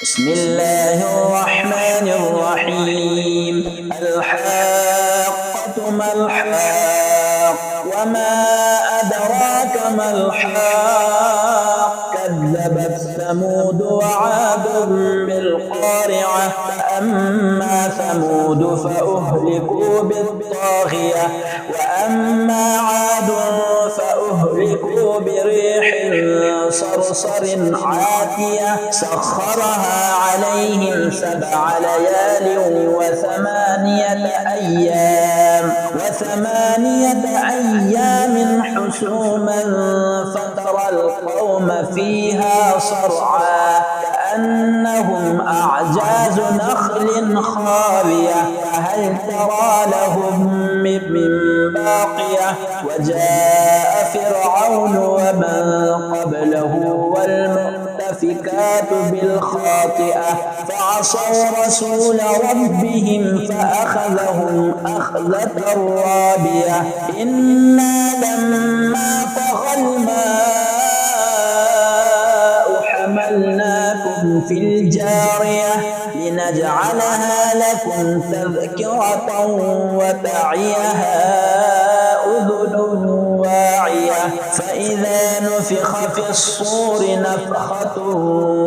بسم الله الرحمن الرحيم. الحاقة ما الحاق وما أدراك ما الحاق كذبت ثمود وعاد بالقارعة فأما ثمود فأهلكوا بالطاغية وأما عاد فأهلكوا بريح صرصر عاتية سخرها عليهم 7 ليال وثمانية أيام حسوما فترى القوم فيها صرعا كأنهم أعجاز نخل خاوية فهل ترى لهم من باقية وجاء فرعون ومن قبله والمؤتفكات بالخاطئة فعصوا رسول ربهم فأخذهم أخذة رابية إنا لما طغى الماء حملناكم في الجارية لنجعلها لكم تذكرة وتعيها أذن واعية فإذا نفخ في الصور نفخة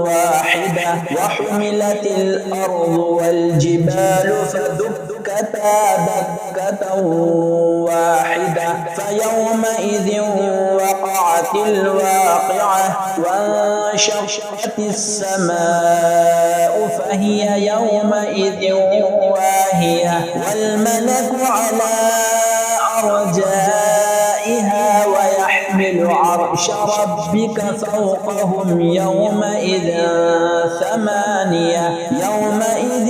واحدة وحملت الأرض والجبال فدكتا دكة واحدة فيومئذ وقعت الواقعة وانشقت السماء فهي يومئذ واهية والملك على أرجائها ويحمل عرش ربك فوقهم يومئذ 8 يومئذ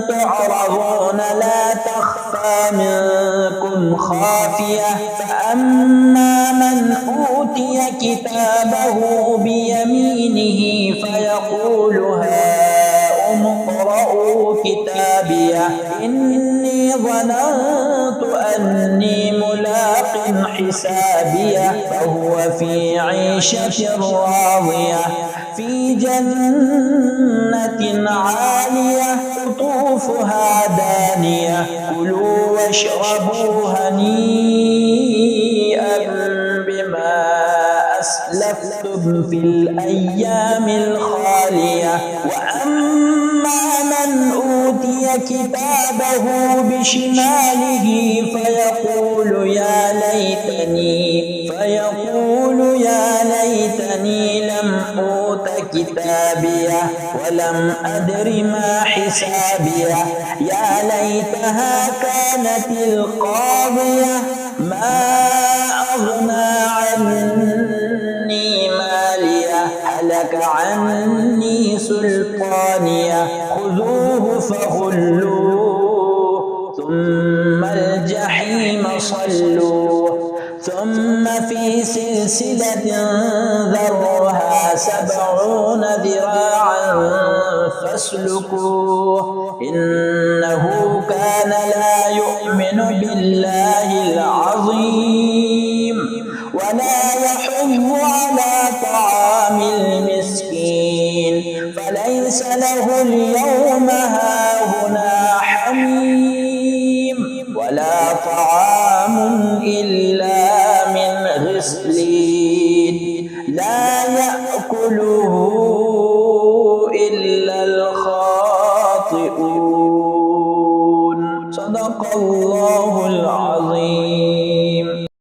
تعرضون لا تخفى منكم خافية فأما من أوتي كتابه بيمينه فيقول هاؤم اقرءوا كتابيه إني ظننت أني ملاق حسابيه فهو في عيشة راضية في جنة عالية قطوفها دانية كلوا واشربوا هنيئا بما أسلفتم في الأيام الخالية وأما من أوتي كتابه بشماله فيقول يا ليتني لم أوت كتابيه ولم أدر ما حسابيه يا ليتها كانت القاضية ما أغنى عني ماليه هلك عني سلطانيه خذوه فغلوه ثم الجحيم صلوه ثم في سلسلة ذرها 70 ذراعا فاسلكوه إنه كان لا يؤمن بالله العظيم ولا يحض على طعام المسكين فليس له اليوم هاهنا حميم ولا طعام إلا من غسلين لا يأكله إلا الخاطئون صدق الله العظيم.